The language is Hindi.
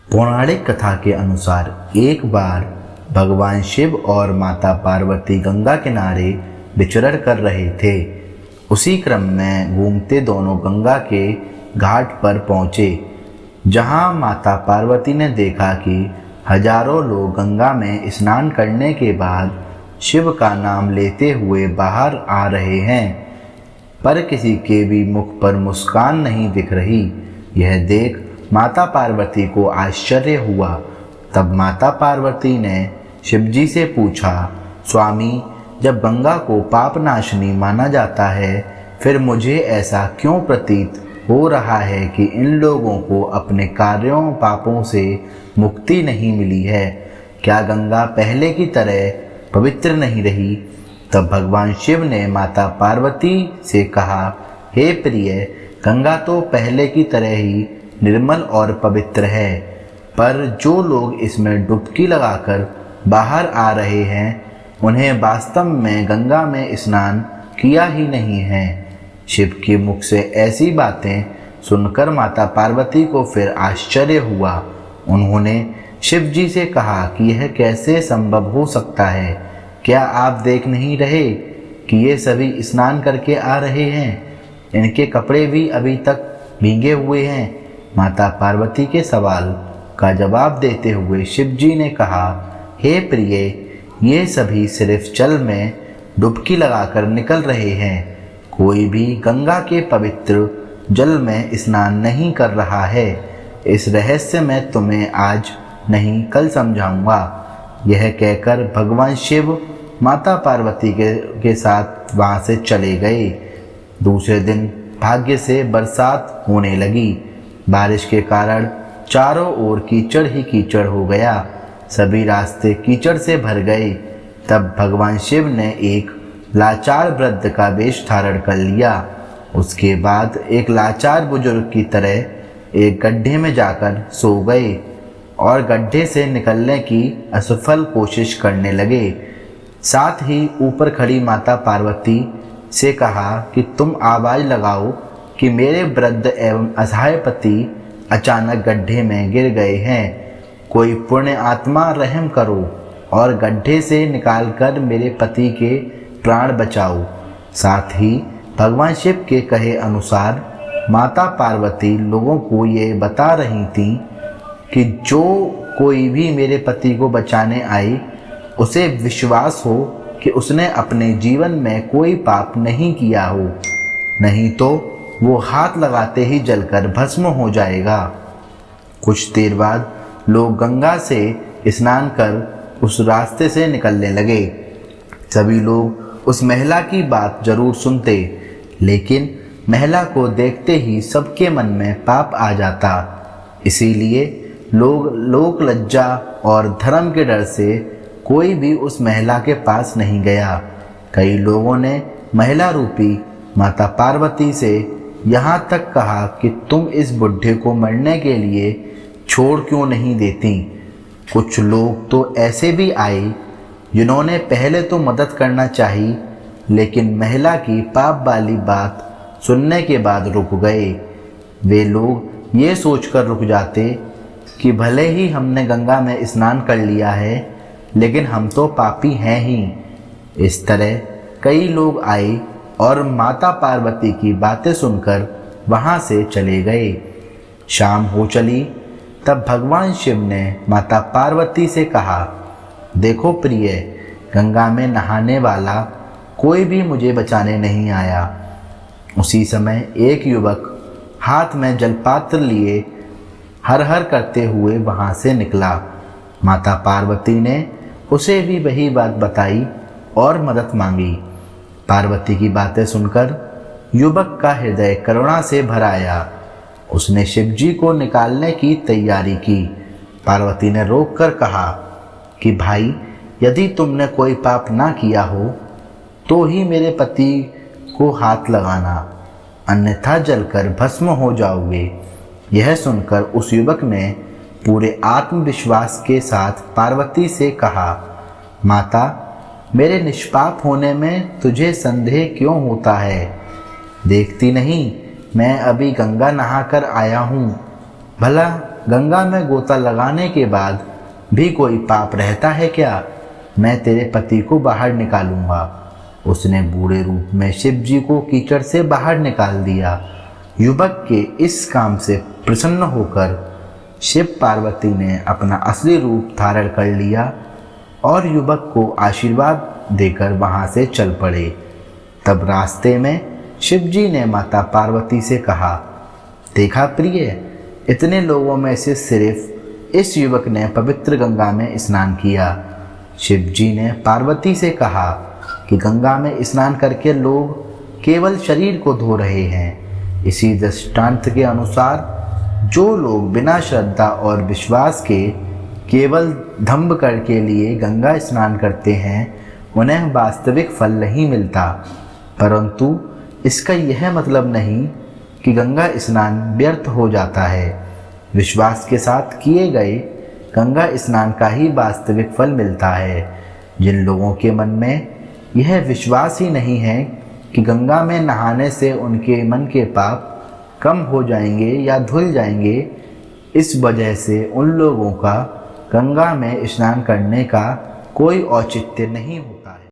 पौराणिक कथा के अनुसार एक बार भगवान शिव और माता पार्वती गंगा किनारे विचरण कर रहे थे। उसी क्रम में घूमते दोनों गंगा के घाट पर पहुँचे, जहाँ माता पार्वती ने देखा कि हजारों लोग गंगा में स्नान करने के बाद शिव का नाम लेते हुए बाहर आ रहे हैं, पर किसी के भी मुख पर मुस्कान नहीं दिख रही। यह देख माता पार्वती को आश्चर्य हुआ। तब माता पार्वती ने शिवजी से पूछा, स्वामी, जब गंगा को पाप नाशनी माना जाता है, फिर मुझे ऐसा क्यों प्रतीत हो रहा है कि इन लोगों को अपने कार्यों पापों से मुक्ति नहीं मिली है? क्या गंगा पहले की तरह पवित्र नहीं रही? तब भगवान शिव ने माता पार्वती से कहा, हे प्रिय, गंगा तो पहले की तरह ही निर्मल और पवित्र है, पर जो लोग इसमें डुबकी लगाकर बाहर आ रहे हैं, उन्हें वास्तव में गंगा में स्नान किया ही नहीं है। शिव के मुख से ऐसी बातें सुनकर माता पार्वती को फिर आश्चर्य हुआ। उन्होंने शिव जी से कहा कि यह कैसे संभव हो सकता है? क्या आप देख नहीं रहे कि ये सभी स्नान करके आ रहे हैं? इनके कपड़े भी अभी तक भीगे हुए हैं। माता पार्वती के सवाल का जवाब देते हुए शिव जी ने कहा, हे प्रिय, ये सभी सिर्फ जल में डुबकी लगाकर निकल रहे हैं। कोई भी गंगा के पवित्र जल में स्नान नहीं कर रहा है। इस रहस्य में तुम्हें आज नहीं कल समझाऊंगा। यह कहकर भगवान शिव माता पार्वती के साथ वहाँ से चले गए। दूसरे दिन भाग्य से बरसात होने लगी। बारिश के कारण चारों ओर कीचड़ ही कीचड़ हो गया। सभी रास्ते कीचड़ से भर गए। तब भगवान शिव ने एक लाचार वृद्ध का वेश धारण कर लिया। उसके बाद एक लाचार बुजुर्ग की तरह एक गड्ढे में जाकर सो गए और गड्ढे से निकलने की असफल कोशिश करने लगे। साथ ही ऊपर खड़ी माता पार्वती से कहा कि तुम आवाज़ लगाओ कि मेरे वृद्ध एवं असहाय पति अचानक गड्ढे में गिर गए हैं। कोई पुण्य आत्मा रहम करो और गड्ढे से निकालकर मेरे पति के प्राण बचाओ। साथ ही भगवान शिव के कहे अनुसार माता पार्वती लोगों को ये बता रही थी कि जो कोई भी मेरे पति को बचाने आए, उसे विश्वास हो कि उसने अपने जीवन में कोई पाप नहीं किया हो, नहीं तो वो हाथ लगाते ही जलकर भस्म हो जाएगा। कुछ देर बाद लोग गंगा से स्नान कर उस रास्ते से निकलने लगे। सभी लोग उस महिला की बात जरूर सुनते, लेकिन महिला को देखते ही सबके मन में पाप आ जाता। इसीलिए लोग लोक लज्जा और धर्म के डर से कोई भी उस महिला के पास नहीं गया। कई लोगों ने महिला रूपी माता पार्वती से यहाँ तक कहा कि तुम इस बुढ़े को मरने के लिए छोड़ क्यों नहीं देती। कुछ लोग तो ऐसे भी आए जिन्होंने पहले तो मदद करना चाहिए, लेकिन महिला की पाप वाली बात सुनने के बाद रुक गए। वे लोग ये सोचकर रुक जाते कि भले ही हमने गंगा में स्नान कर लिया है, लेकिन हम तो पापी हैं ही। इस तरह कई लोग आए और माता पार्वती की बातें सुनकर वहाँ से चले गए। शाम हो चली। तब भगवान शिव ने माता पार्वती से कहा, देखो प्रिय, गंगा में नहाने वाला कोई भी मुझे बचाने नहीं आया। उसी समय एक युवक हाथ में जलपात्र लिए हर हर करते हुए वहाँ से निकला। माता पार्वती ने उसे भी वही बात बताई और मदद मांगी। पार्वती की बातें सुनकर युवक का हृदय करुणा से भर आया। उसने शिवजी को निकालने की तैयारी की। पार्वती ने रोककर कहा कि भाई, यदि तुमने कोई पाप ना किया हो तो ही मेरे पति को हाथ लगाना, अन्यथा जलकर भस्म हो जाओगे। यह सुनकर उस युवक ने पूरे आत्मविश्वास के साथ पार्वती से कहा, माता, मेरे निष्पाप होने में तुझे संदेह क्यों होता है? देखती नहीं, मैं अभी गंगा नहाकर आया हूँ। भला गंगा में गोता लगाने के बाद भी कोई पाप रहता है क्या? मैं तेरे पति को बाहर निकालूंगा। उसने बूढ़े रूप में शिव जी को कीचड़ से बाहर निकाल दिया। युवक के इस काम से प्रसन्न होकर शिव पार्वती ने अपना असली रूप धारण कर लिया और युवक को आशीर्वाद देकर वहां से चल पड़े। तब रास्ते में शिव जी ने माता पार्वती से कहा, देखा प्रिय, इतने लोगों में से सिर्फ इस युवक ने पवित्र गंगा में स्नान किया। शिव जी ने पार्वती से कहा कि गंगा में स्नान करके लोग केवल शरीर को धो रहे हैं। इसी दृष्टांत के अनुसार जो लोग बिना श्रद्धा और विश्वास के केवल दंभ कर के लिए गंगा स्नान करते हैं उन्हें वास्तविक फल नहीं मिलता, परंतु इसका यह मतलब नहीं कि गंगा स्नान व्यर्थ हो जाता है। विश्वास के साथ किए गए गंगा स्नान का ही वास्तविक फल मिलता है। जिन लोगों के मन में यह विश्वास ही नहीं है कि गंगा में नहाने से उनके मन के पाप कम हो जाएंगे या धुल जाएंगे, इस वजह से उन लोगों का गंगा में स्नान करने का कोई औचित्य नहीं होता है।